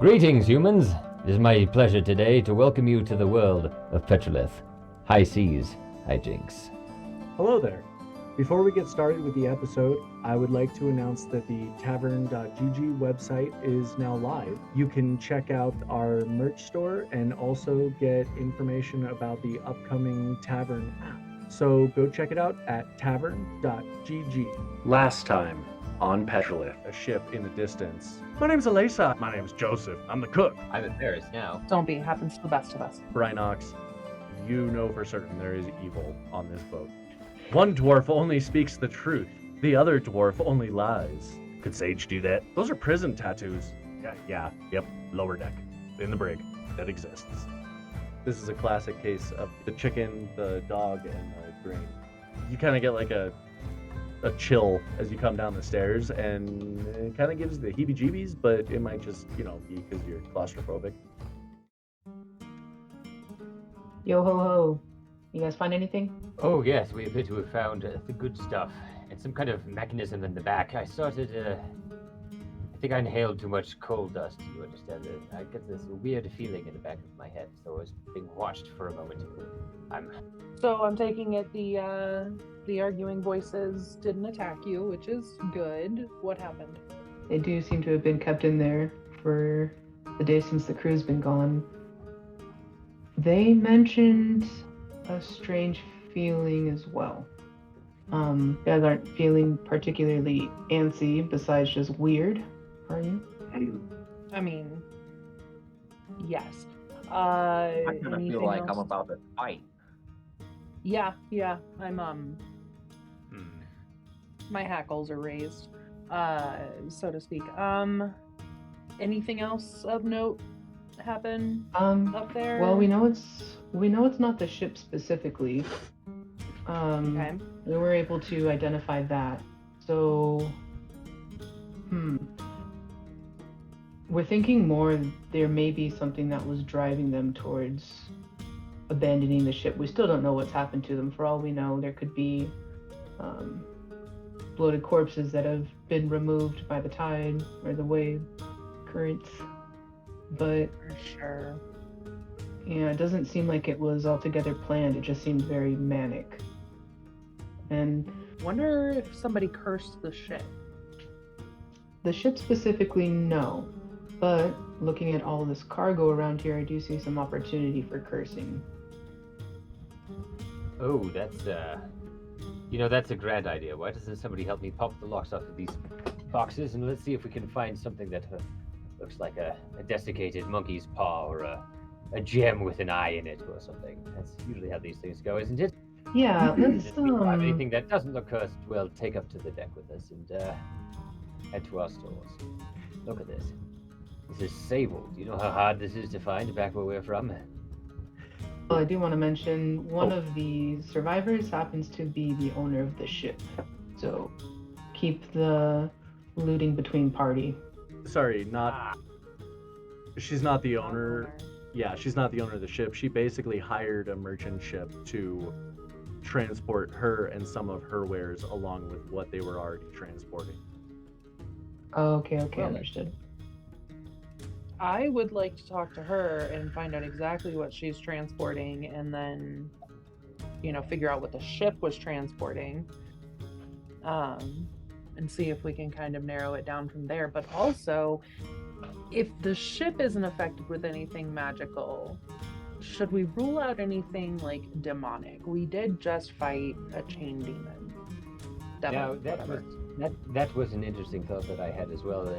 Greetings, humans. It is my pleasure today to welcome you to the world of Petrolith. High seas, Hijinks. Hello there. Before we get started with the episode, I would like to announce that the Tavern.gg website is now live. You can check out our merch store and also get information about the upcoming Tavern app. So go check it out at Tavern.gg. Last time on Petrolith, a ship in the distance. My name's Elisa. My name's Joseph. I'm the cook. I'm in Paris now. Don't be. Happens to the best of us. Brynox, you know for certain there is evil on this boat. One dwarf only speaks the truth. The other dwarf only lies. Could Sage do that? Those are prison tattoos. Yep. Lower deck. In the brig. That exists. This is a classic case of the chicken, the dog, and the grain. You kind of get like a chill as you come down the stairs, and it kind of gives the heebie-jeebies, but it might just, be because you're claustrophobic. Yo ho ho. You guys find anything? Oh yes, we appear to have found the good stuff. And some kind of mechanism in the back. I think I inhaled too much coal dust, you understand? I get this weird feeling in the back of my head, so I was being watched for a moment. So I'm taking it the arguing voices didn't attack you, which is good. What happened? They do seem to have been kept in there for the day since the crew's been gone. They mentioned a strange feeling as well. You guys aren't feeling particularly antsy besides just weird, are you? I mean, yes. I kind of feel like I'm about to fight. Yeah, I'm my hackles are raised, so to speak. Anything else of note happen up there? Well, we know it's not the ship specifically. Okay. We were able to identify that. So, we're thinking more there may be something that was driving them towards abandoning the ship. We still don't know what's happened to them. For all we know, there could be bloated corpses that have been removed by the tide or the wave currents. But For sure. yeah, it doesn't seem like it was altogether planned. It just seemed very manic. And Wonder if somebody cursed the ship. the ship specifically, no. But looking at all this cargo around here, I do see some opportunity for cursing. Oh, that's a grand idea. Why doesn't somebody help me pop the locks off of these boxes, and let's see if we can find something that looks like a desiccated monkey's paw or a gem with an eye in it or something. That's usually how these things go, isn't it? Yeah, let's If we find anything that doesn't look cursed, we'll take up to the deck with us and head to our stores. Look at this. This is sable. Do you know how hard this is to find back where we're from? Well, I do want to mention one of the survivors happens to be the owner of the ship. So keep the looting between party. Sorry, she's not the owner. Yeah, she's not the owner of the ship. She basically hired a merchant ship to transport her and some of her wares along with what they were already transporting. Oh, okay, Well, understood. I would like to talk to her and find out exactly what she's transporting, and then, figure out what the ship was transporting, and see if we can kind of narrow it down from there. But also, if the ship isn't affected with anything magical, should we rule out anything like demonic? We did just fight a chain demon. Now, Whatever. that was an interesting thought that I had as well,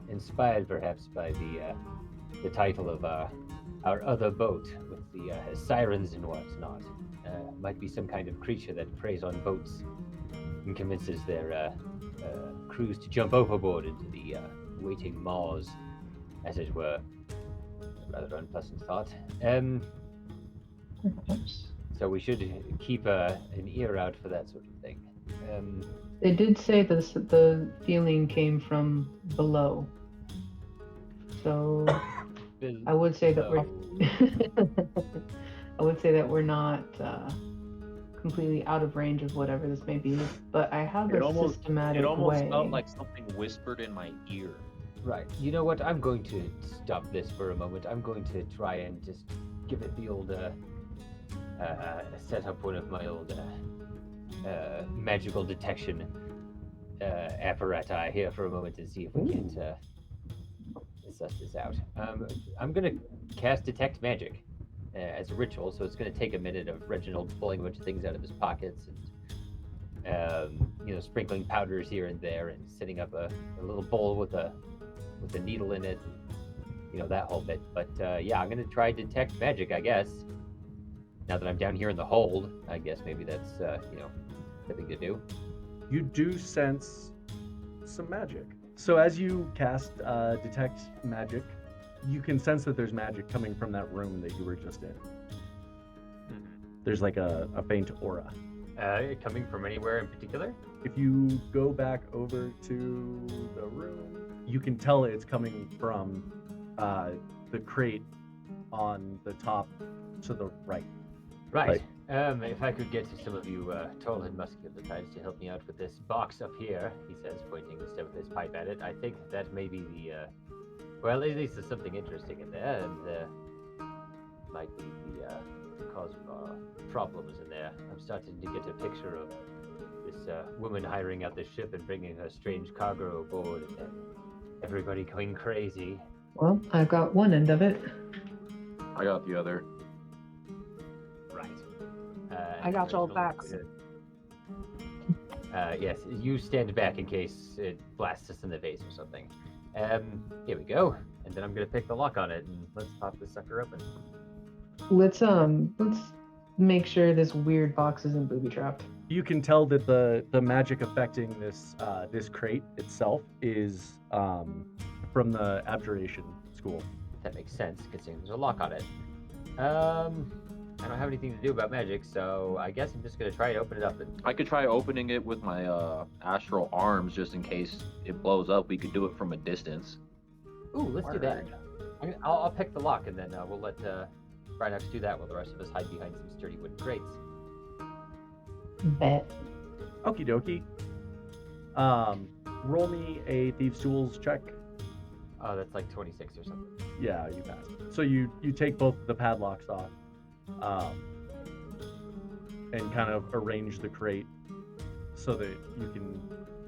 inspired perhaps by the title of our other boat with the sirens and whatnot. Might be some kind of creature that preys on boats and convinces their crews to jump overboard into the waiting maws, as it were. A rather unpleasant thought. So we should keep an ear out for that sort of thing. They did say the feeling came from below. So I would say that we're not completely out of range of whatever this may be, but I have a systematic way. It almost felt like something whispered in my ear. Right. You know what? I'm going to stop this for a moment. I'm going to try and just give it the old set up one of my old magical detection apparati here for a moment and see if we can't suss this out. I'm gonna cast detect magic as a ritual, so it's gonna take a minute of Reginald pulling a bunch of things out of his pockets and sprinkling powders here and there and setting up a little bowl with a needle in it, that whole bit. But I'm gonna try detect magic, I guess. Now that I'm down here in the hold, I guess maybe that's the thing to do. You do sense some magic. So as you cast detect magic, you can sense that there's magic coming from that room that you were just in. There's like a faint aura. Coming from anywhere in particular? If you go back over to the room, you can tell it's coming from the crate on the top to the right. Right. If I could get some of you tall and muscular types to help me out with this box up here, he says, pointing instead with his pipe at it. I think that may be the, well, at least there's something interesting in there, and might be the cause of our problems in there. I'm starting to get a picture of this woman hiring out the ship and bringing her strange cargo aboard, and everybody going crazy. Well, I've got one end of it. I got the other. I got all facts. Yes, you stand back in case it blasts us in the face or something. Here we go. And then I'm gonna pick the lock on it and let's pop this sucker open. Let's make sure this weird box isn't booby trapped. You can tell that the magic affecting this crate itself is from the abjuration school. That makes sense, considering there's a lock on it. I don't have anything to do about magic, so I guess I'm just gonna try to open it up. I could try opening it with my astral arms just in case it blows up. We could do it from a distance. Ooh, let's do that. I'll pick the lock, and then we'll let Brynox do that while the rest of us hide behind some sturdy wooden crates. Bet. Okie dokie. Roll me a Thieves' Tools check. Oh, that's like 26 or something. Yeah, you passed. So you take both the padlocks off, and kind of arrange the crate so that you can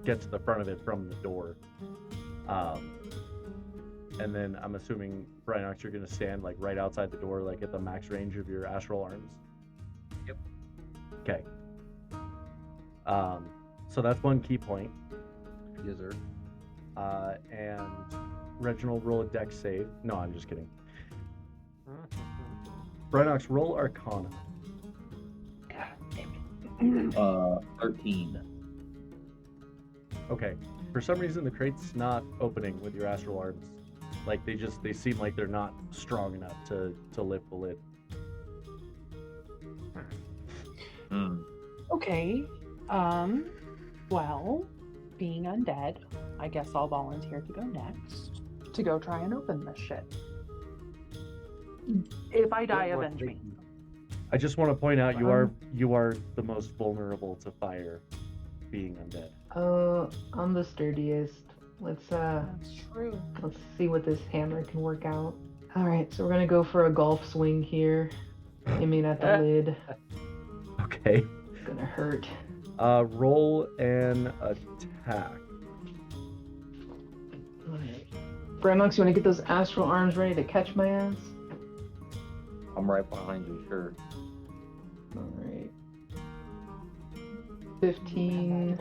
get to the front of it from the door. And then I'm assuming, Brynox, you're going to stand like right outside the door, like at the max range of your astral arms? Yep. Okay. So that's one key point. Yes, sir. And Reginald, roll a dex save. No, I'm just kidding. Brynox, roll Arcana. God damn it. 13. Okay. For some reason, the crate's not opening with your astral arms. Like, they seem like they're not strong enough to lift the lid. Okay. Well, being undead, I guess I'll volunteer to go next to go try and open this shit. If I die, avenge me. I just want to point out you are the most vulnerable to fire, being undead. I'm the sturdiest. Let's That's true. let's see what this hammer can work out. All right, so we're gonna go for a golf swing here, aiming at the lid. Okay. It's gonna hurt. Roll an attack. Alright. Brynox, you wanna get those astral arms ready to catch my ass? I'm right behind you, sure. Alright. 15.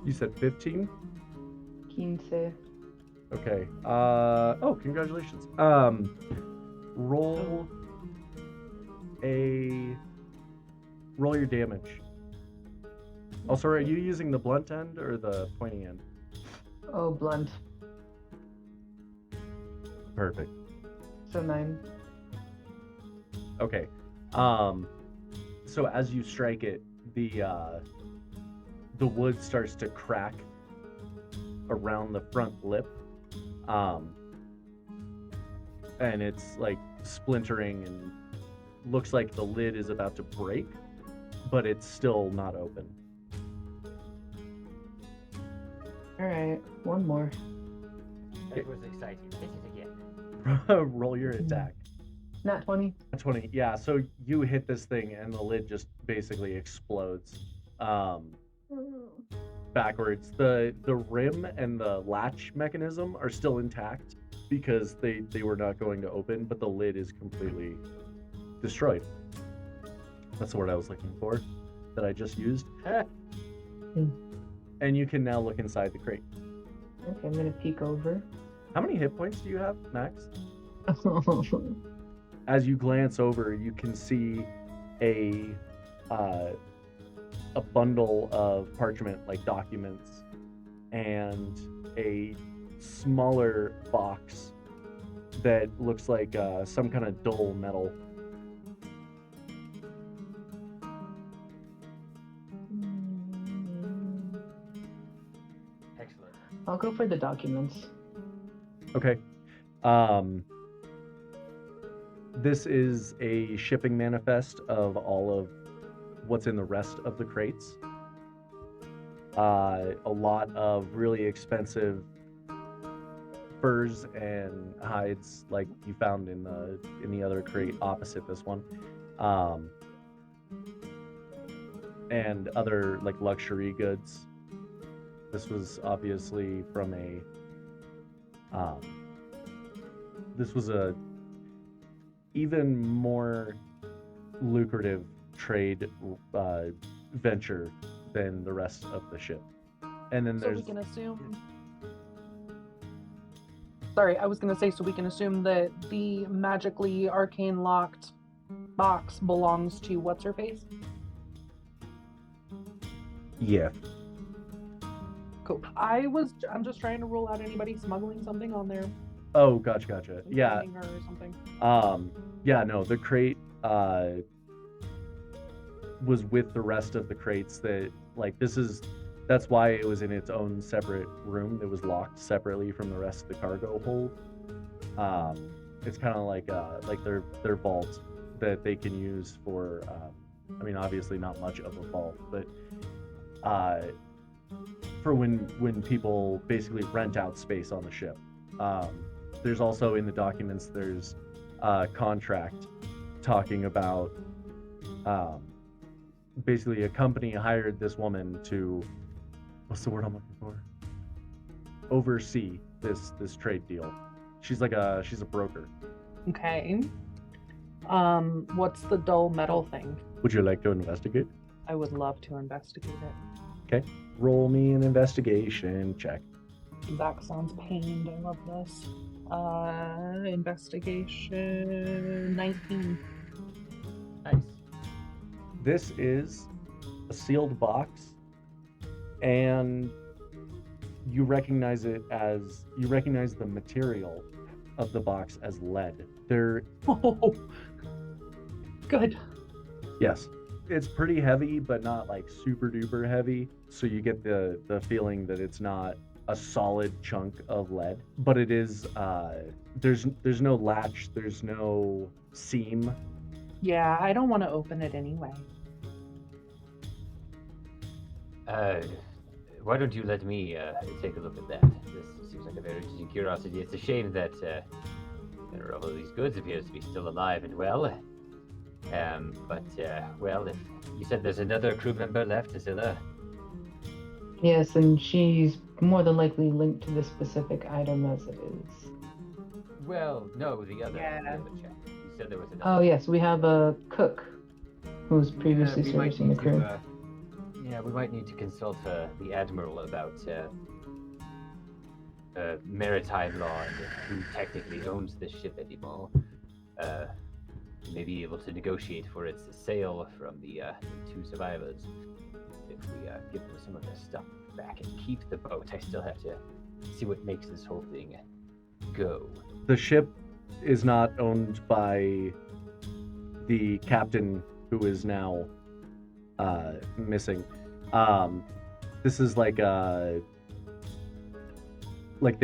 You said 15? 15. Okay. Congratulations. Roll your damage. Also, are you using the blunt end or the pointy end? Oh, blunt. Perfect. So 9. Okay. So as you strike it, the wood starts to crack around the front lip. And it's like splintering and looks like the lid is about to break, but it's still not open. Alright, one more. That was exciting. Hit it again. Roll your attack. Not 20. 20. Yeah, so you hit this thing and the lid just basically explodes backwards. The rim and the latch mechanism are still intact because they were not going to open, but the lid is completely destroyed. That's the word I was looking for that I just used. And you can now look inside the crate. Okay, I'm gonna peek over. How many hit points do you have, Max? As you glance over, you can see a bundle of parchment, like documents, and a smaller box that looks like some kind of dull metal. Excellent. I'll go for the documents. Okay. This is a shipping manifest of all of what's in the rest of the crates. A lot of really expensive furs and hides, like you found in the other crate opposite this one, and other like luxury goods. This was obviously from a. This was a even more lucrative trade venture than the rest of the ship. And then So there's we can assume. Sorry, I was gonna say, so we can assume that the magically arcane locked box belongs to what's her face. yeah. Cool. I'm just trying to rule out anybody smuggling something on there. Oh, gotcha. Yeah. Her or something. Yeah, no, the crate was with the rest of the crates that like that's why it was in its own separate room that was locked separately from the rest of the cargo hold. It's kind of like their vault that they can use for I mean obviously not much of a vault, but for when people basically rent out space on the ship. There's also in the documents there's a contract talking about basically a company hired this woman to what's the word I'm looking for? Oversee this trade deal. She's a broker. Okay. What's the dull metal thing? Would you like to investigate? I would love to investigate it. Okay. Roll me an investigation check. Zach sounds pained. I love this. Investigation 19. Nice. This is a sealed box, and you recognize the material of the box as lead. Oh, good. Yes. It's pretty heavy, but not like super duper heavy. So you get the feeling that it's not a solid chunk of lead, but it is there's no latch, there's no seam. Yeah, I don't want to open it anyway. Why don't you let me take a look at that? This seems like a very interesting curiosity. It's a shame that all of these goods appears to be still alive and well. But well, if you said there's another crew member left, Azilla. Yes, and she's more than likely linked to this specific item as it is. Well, no, the other Yeah. check. You said there was another. Oh yes, we have a cook who was previously we might servicing the need crew. to, we might need to consult the admiral about maritime law and who technically owns this ship anymore. May be able to negotiate for its sale from the two survivors. If we give them some of their stuff back and keep the boat, I still have to see what makes this whole thing go. The ship is not owned by the captain, who is now missing. This is like the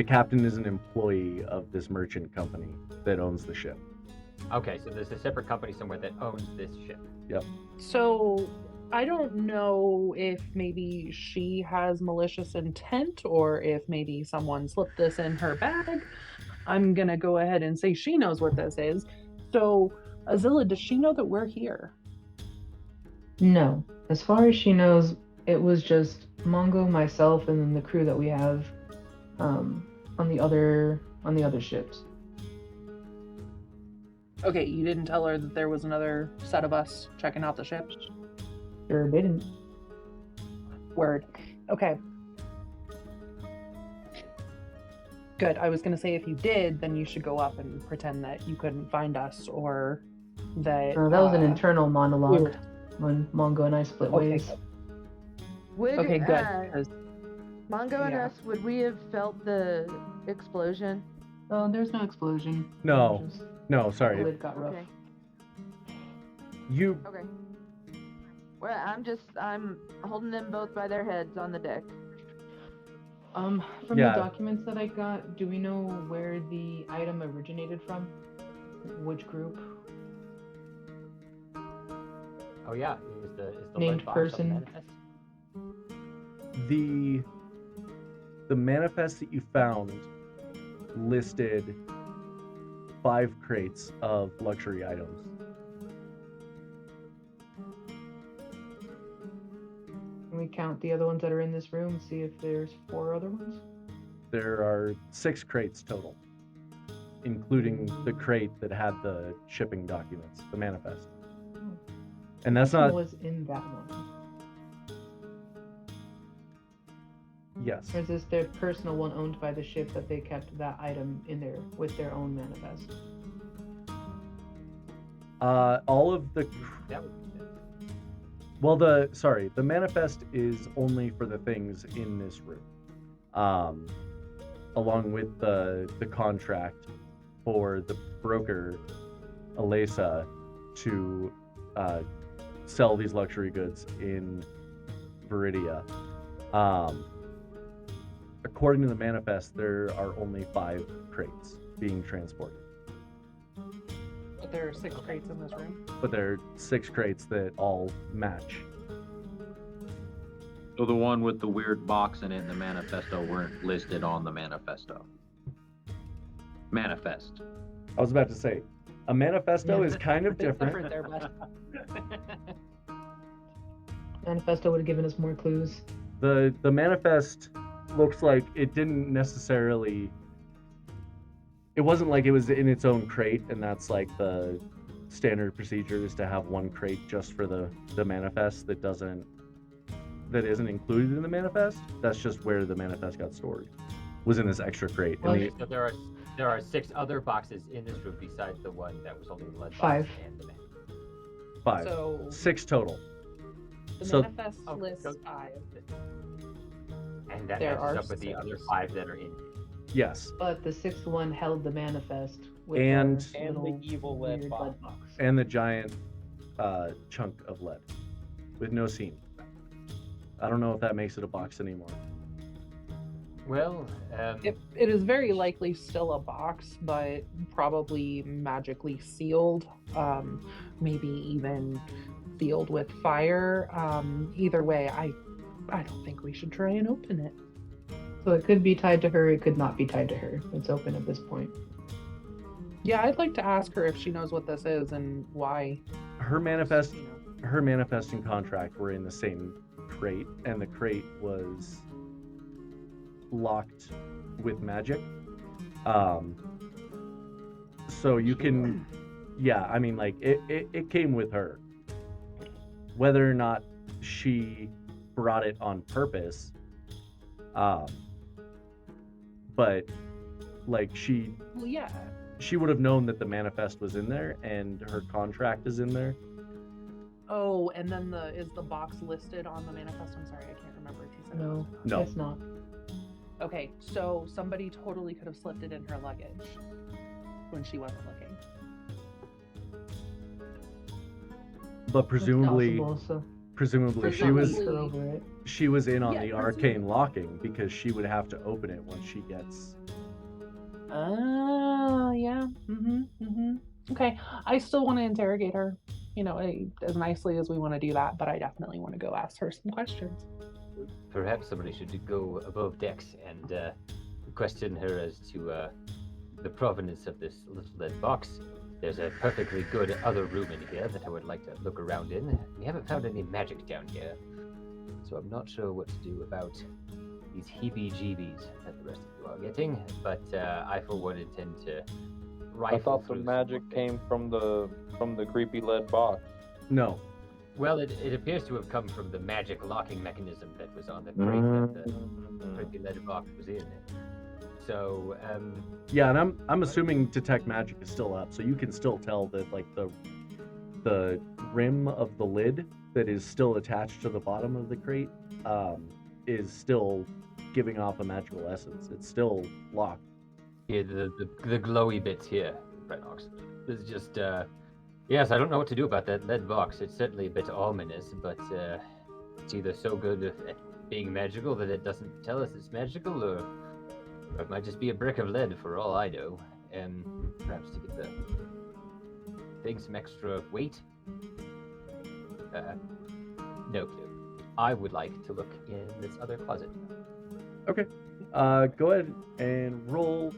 captain is an employee of this merchant company that owns the ship. Okay, so there's a separate company somewhere that owns this ship. So, I don't know if maybe she has malicious intent or if maybe someone slipped this in her bag. I'm gonna go ahead and say she knows what this is. So, Azilla, does she know that we're here? No. As far as she knows, it was just Mongo, myself, and then the crew that we have on the other ships. Okay, you didn't tell her that there was another set of us checking out the ships? Sure didn't. Word. Okay. Good. I was going to say if you did, then you should go up and pretend that you couldn't find us or that. That was an internal monologue weird. when Mongo and I split Okay, ways. good. Would Okay, good. 'cause- Mongo and yeah. us, would we have felt the explosion? Oh, there's no explosion. No. Just No, the sorry. lid got rough. Okay. You Okay. Well, I'm holding them both by their heads on the deck. From Yeah. the documents that I got, do we know where the item originated from? Which group? Oh yeah, is the Named lead box on the person. manifest? the manifest that you found listed 5 crates of luxury items. Can we count the other ones that are in this room and see if there's 4 other ones? There are 6 crates total, including the crate that had the shipping documents, the manifest. And that's What not was in that one? yes. Or is this their personal one owned by the ship that they kept that item in there with their own manifest? All of the That would be good. well, the manifest is only for the things in this room, along with the contract for the broker, Alesa, to sell these luxury goods in Viridia. According to the manifest, there are only 5 crates being transported, But there are 6 crates in this room. but there are 6 crates that all match. So the one with the weird box in it and the manifesto weren't listed on the manifesto. Manifest. I was about to say, a manifesto is kind of It's different. there, but Manifesto would have given us more clues. The manifest looks like it didn't necessarily. It wasn't like it was in its own crate, and that's like the standard procedure is to have one crate just for the manifest that isn't included in the manifest. That's just where the manifest got stored. Was in this extra crate. And Okay, so there are 6 other boxes in this room besides the one that was only the lead box 5. and the man. 5. so 6 total. the so- manifest Oh, lists so- 5. And that There matches are up with the other 6. 5 that are in. Yes, But the 6th one held the manifest with And- their And the little evil lead weird box. lead box. and the giant chunk of lead with no seam. I don't know if that makes it a box anymore. Well, It is very likely still a box, but probably magically sealed. Maybe even sealed with fire. Either way, I don't think we should try and open it. So it could be tied to her, it could not be tied to her. It's open at this point. Yeah, I'd like to ask her if she knows what this is and why. Her manifest you know. her manifest and contract were in the same crate, and the crate was locked with magic. So you can, yeah, I mean, like it came with her. Whether or not she brought it on purpose, but like Well, yeah. she would have known that the manifest was in there and her contract is in there. Oh, and then is the box listed on the manifest? I'm sorry, I can't remember if you said it No, was. No. it's not. Okay, so somebody totally could have slipped it in her luggage when she wasn't looking. But It's presumably, possible, so presumably let's she not was beat her over it. she was in on Yeah, the arcane locking because she would have to open it once she gets. Yeah. Okay, I still want to interrogate her. as nicely as we want to do that, but I definitely want to go ask her some questions. Perhaps somebody should go above decks and question her as to the provenance of this little lead box. There's a perfectly good other room in here that I would like to look around in. We haven't found any magic down here, so I'm not sure what to do about these heebie-jeebies that the rest of you are getting, but I for one intend to rifle I thought the through some magic of it. came from the creepy lead box. No. Well, it appears to have come from the magic locking mechanism that was on the crate that the creepy lead box was in. So, Yeah, and I'm assuming detect magic is still up, so you can still tell that like the rim of the lid that is still attached to the bottom of the crate is still giving off a magical essence. It's still locked. yeah, the glowy bits here, Brenox, is just yes, I don't know what to do about that lead box. It's certainly a bit ominous, but it's either so good at being magical that it doesn't tell us it's magical, or it might just be a brick of lead for all I know, and perhaps to get the thing some extra weight. No clue. I would like to look in this other closet. Okay. Go ahead and roll.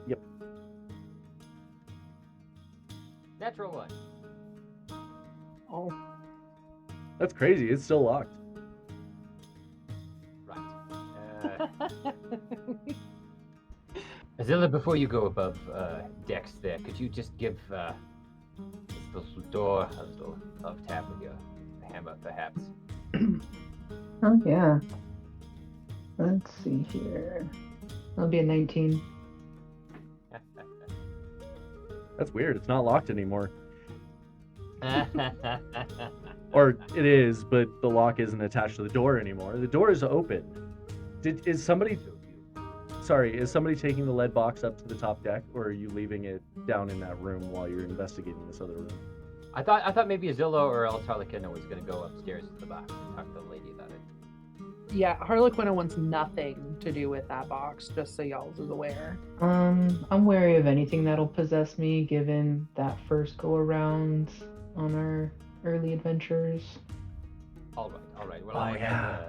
Yep. Natural one. Oh, That's crazy. It's still locked. Right. Azilla, before you go above decks there, could you just give this little door a little love tap with your hammer, perhaps? Oh, yeah. Let's see here. That'll be a 19. That's weird. It's not locked anymore. Or it is, but the lock isn't attached to the door anymore. The door is open. Is somebody taking the lead box up to the top deck, or are you leaving it down in that room while you're investigating this other room? I thought maybe Azilla or else Harlequina was going to go upstairs to the box and talk to the lady about it. yeah, Harlequina wants nothing to do with that box, just so y'all is aware. I'm wary of anything that'll possess me, given that first go around on our early adventures. All right. Well, Oh, I yeah. have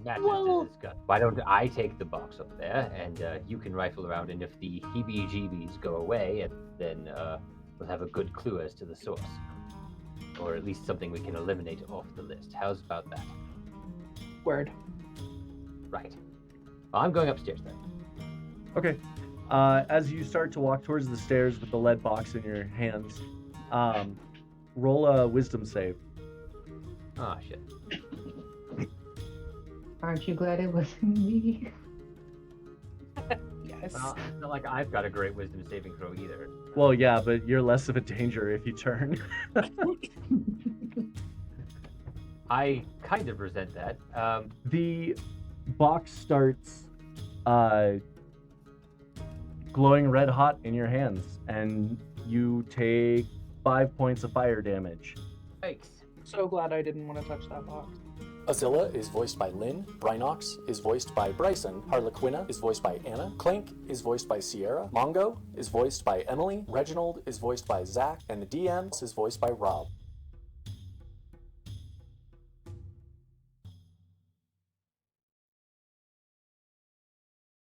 matters to discuss. Why don't I take the box up there, and you can rifle around, and if the heebie-jeebies go away, then we'll have a good clue as to the source. Or at least something we can eliminate off the list. How's about that? Word. Right. Well, I'm going upstairs then. Okay. As you start to walk towards the stairs with the lead box in your hands, roll a wisdom save. Oh, shit. Aren't you glad it wasn't me? Yes. Well, it's not like I've got a great wisdom saving throw either. Well, yeah, but you're less of a danger if you turn. I kind of resent that. The box starts glowing red hot in your hands, and you take 5 points of fire damage. Thanks. So glad I didn't want to touch that box. Azilla is voiced by Lynn, Brynox is voiced by Bryson, Harlequina is voiced by Anna, Clank is voiced by Sierra, Mongo is voiced by Emily, Reginald is voiced by Zach, and the DM is voiced by Rob.